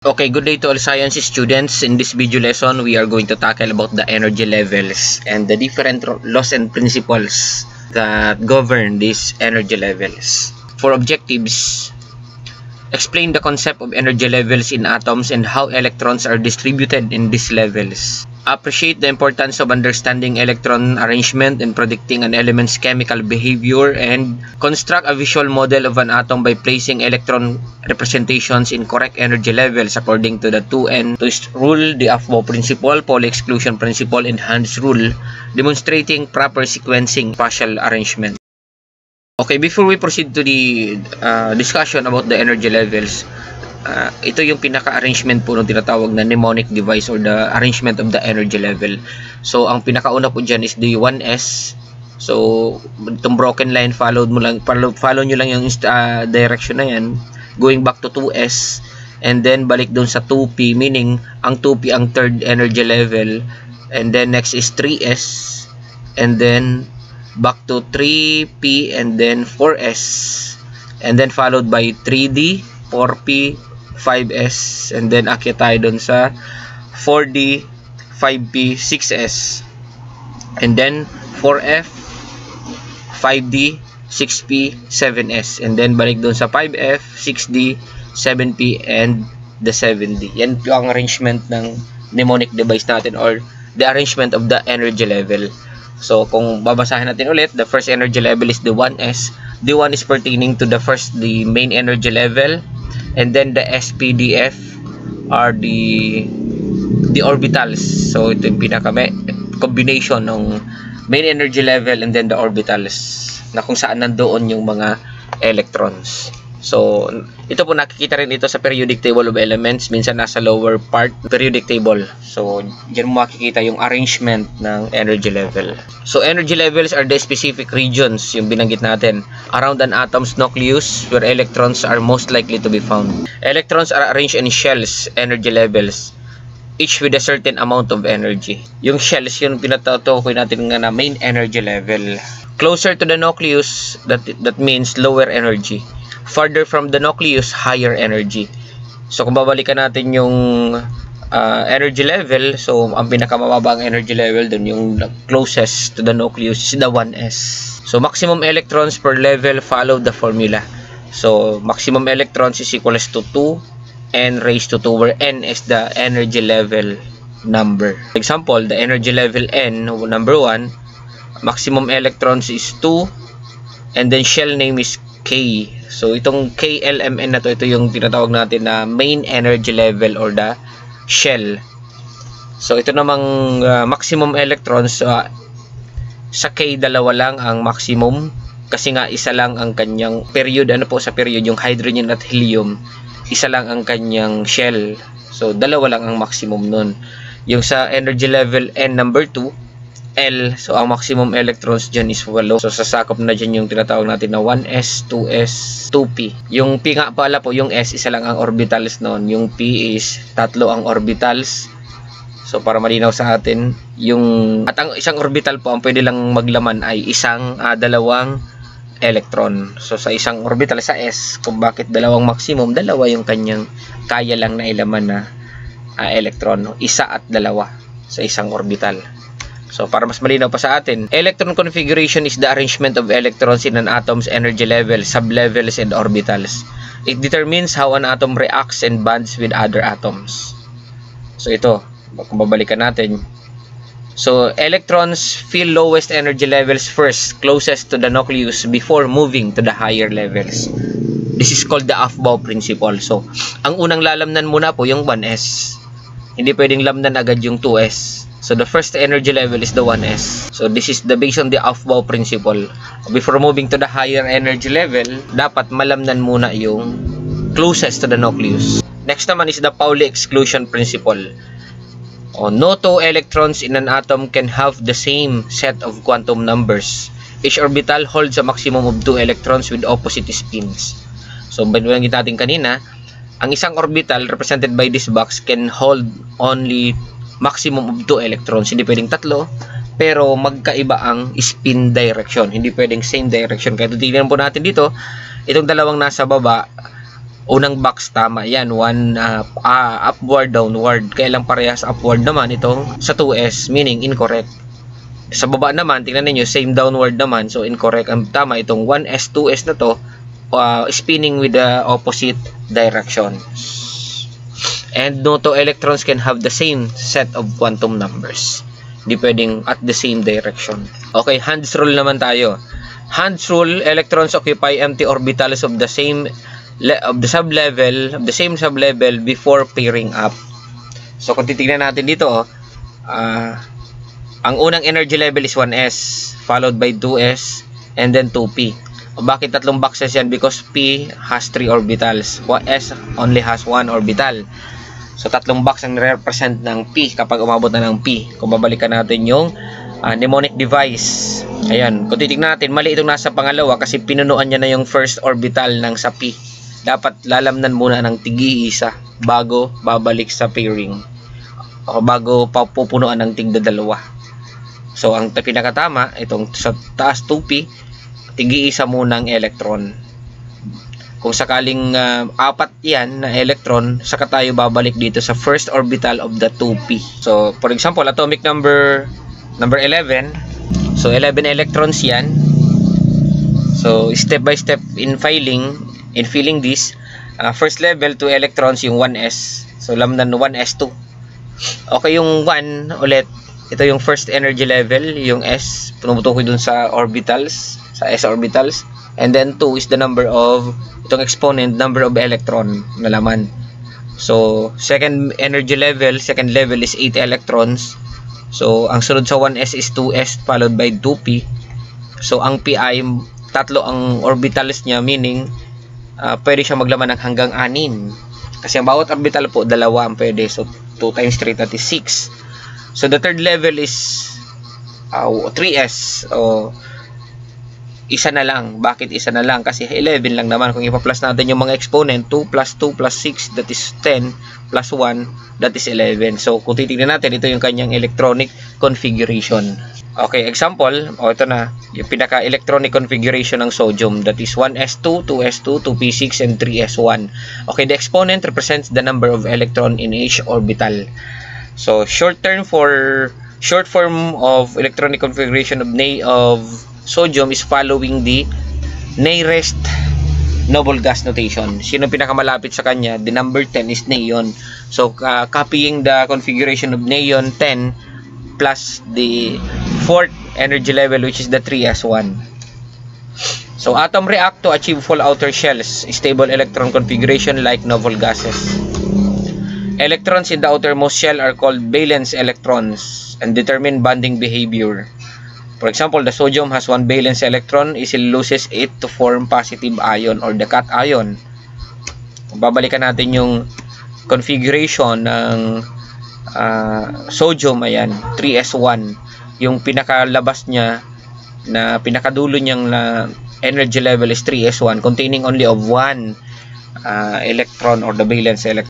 Okay, good day to all science students. In this video lesson, we are going to tackle about the energy levels and the different laws and principles that govern these energy levels. For objectives, explain the concept of energy levels in atoms and how electrons are distributed in these levels. Appreciate the importance of understanding electron arrangement and predicting an element's chemical behavior, and construct a visual model of an atom by placing electron representations in correct energy levels according to the 2N rule, the Aufbau principle, Pauli exclusion principle, and Hund's rule, demonstrating proper sequencing spatial arrangement. Okay, before we proceed to the discussion about the energy levels, ito yung pinaka-arrangement po ng tinatawag na mnemonic device or the arrangement of the energy level. So, ang pinakauna po dyan is the 1S. So, itong broken line, follow nyo lang yung direction na yan, going back to 2S, and then balik dun sa 2P, meaning ang 2P ang third energy level, and then next is 3S, and then back to 3P, and then 4S, and then followed by 3D, 4P, 5S, and then akyat tayo dun sa 4D, 5P, 6S, and then 4F, 5D, 6P, 7S, and then balik dun sa 5F, 6D, 7P, and the 7D. Yan po ang arrangement ng mnemonic device natin or the arrangement of the energy level. So, kung babasahin natin ulit, the first energy level is the 1S. The 1 is pertaining to the main energy level, and then the SPDF are the orbitals. So, ito yung combination ng main energy level and then the orbitals na kung saan nandoon yung mga electrons. So, ito po nakikita rin ito sa periodic table of elements. Minsan nasa lower part periodic table. So, dyan mo makikita yung arrangement ng energy level. So, energy levels are the specific regions, yung binanggit natin, around an atom's nucleus where electrons are most likely to be found. Electrons are arranged in shells, energy levels, each with a certain amount of energy. Yung shells, yun pinatutukoy natin nga na main energy level. Closer to the nucleus, that means lower energy. Farther from the nucleus, higher energy. So, kung babalikan natin yung energy level, so, ang pinakamababa ang energy level dun, yung closest to the nucleus is the 1S. So, maximum electrons per level follow the formula. So, maximum electrons is equals to 2n raised to 2, where n is the energy level number. For example, the energy level n, number 1, maximum electrons is 2, and then shell name is K. So, itong KLMN na to, ito yung tinatawag natin na main energy level or the shell. So, ito namang maximum electrons, sa K, dalawa lang ang maximum. Kasi nga, isa lang ang kanyang period. Ano po sa period? Yung hydrogen at helium. Isa lang ang kanyang shell. So, dalawa lang ang maximum nun. Yung sa energy level N number 2, L, so ang maximum electrons dyan is 8. So sasakop na dyan yung tinatawag natin na 1s, 2s, 2p. Yung p nga pala po, yung s, isa lang ang orbitals noon. Yung p is 3 ang orbitals. So para malinaw sa atin, at ang isang orbital po, ang pwede lang maglaman ay dalawang electron. So sa isang orbital sa s, kung bakit dalawang maximum, dalawa yung kanyang kaya lang na ilaman na electron. Isa at dalawa sa isang orbital. So, para mas malinaw pa sa atin, electron configuration is the arrangement of electrons in an atom's energy level, sublevels, and orbitals. It determines how an atom reacts and bonds with other atoms. So, ito, kung babalikan natin. So, electrons feel lowest energy levels first, closest to the nucleus, before moving to the higher levels. This is called the Aufbau principle. So, ang unang lalamnan muna po yung 1S. Hindi pwedeng lamnan agad yung 2S. So, the first energy level is the 1S. So, this is based on the Aufbau principle. Before moving to the higher energy level, dapat malamnan muna yung closest to the nucleus. Next naman is the Pauli exclusion principle. No two electrons in an atom can have the same set of quantum numbers. Each orbital holds a maximum of 2 electrons with opposite spins. So, binanggit natin kanina, ang isang orbital represented by this box can hold only maximum of 2 electrons. Hindi pwedeng 3, pero magkaiba ang spin direction. Hindi pwedeng same direction. Kaya titignan po natin dito, itong dalawang nasa baba, Unang box, tama yan. Upward, downward. Kaya lang parehas upward naman itong sa 2S, meaning incorrect. Sa baba naman, tingnan niyo same downward naman. So, incorrect. Ang tama, itong 1S, 2S na to, spinning with the opposite direction. And no two electrons can have the same set of quantum numbers. Hindi pwedeng at the same direction. Okay, Hund's rule naman tayo. Hund's rule, electrons occupy empty orbitals of the same sublevel before pairing up. So kung titingnan natin dito, ang unang energy level is 1s, followed by 2s, and then 2p. Bakit tatlong boxes yan? Because p has 3 orbitals, s only has 1 orbital. So tatlong box ang represent ng p kapag umabot na ng p. Kung babalikan natin yung mnemonic device, ayan, kung titignan natin, mali itong nasa pangalawa kasi pinunuan niya na yung first orbital ng sa p. Dapat lalamnan muna ng tig-iisa bago babalik sa pairing, o bago pupunuan ng tigdadalawa. So ang pinakatama, itong sa taas 2p, tig-iisa muna ang electron. Kung sakaling apat yan na electron, saka tayo babalik dito sa first orbital of the 2p. So for example, atomic number 11. So 11 electrons yan. So step by step in filling this, first level 2 electrons yung 1s. So lamnan 1s2. Okay, yung 1 ulit, ito yung first energy level, yung s, pumutukoy dun sa orbitals, sa s orbitals. And then 2 is the number of, itong exponent, number of electron na laman. So second energy level, second level is 8 electrons. So ang sunod sa 1s is 2s followed by 2p. So ang pi ay tatlo ang orbitals niya, meaning pwede siya maglaman ng hanggang 6. Kasi ang bawat orbital po, dalawa ang pwede. So 2 times 3, that is 6. So the third level is 3s. O isa na lang. Bakit isa na lang? Kasi 11 lang naman. Kung ipa-plus natin yung mga exponent, 2 plus 2 plus 6, that is 10, plus 1, that is 11. So kung titignan natin, ito yung kanyang electronic configuration. Okay, example, ito na, yung pinaka-electronic configuration ng sodium, that is 1s2, 2s2, 2p6, and 3s1. Okay, the exponent represents the number of electron in each orbital. So, short form of electronic configuration of sodium is following the nearest noble gas notation. Sino pinakamalapit sa kanya? The number 10 is neon. So, copying the configuration of neon 10 plus the fourth energy level, which is the 3s1. So atom react to achieve full outer shells, stable electron configuration like noble gases. Electrons in the outermost shell are called valence electrons and determine bonding behavior. For example, the sodium has 1 valence electron, easily loses it to form positive ion or the cation. Babalikan natin yung configuration ng sodium, ayan, 3s1. Yung pinakalabas niya na pinakadulo niyang energy level is 3s1, containing only of 1 electron or the valence electron.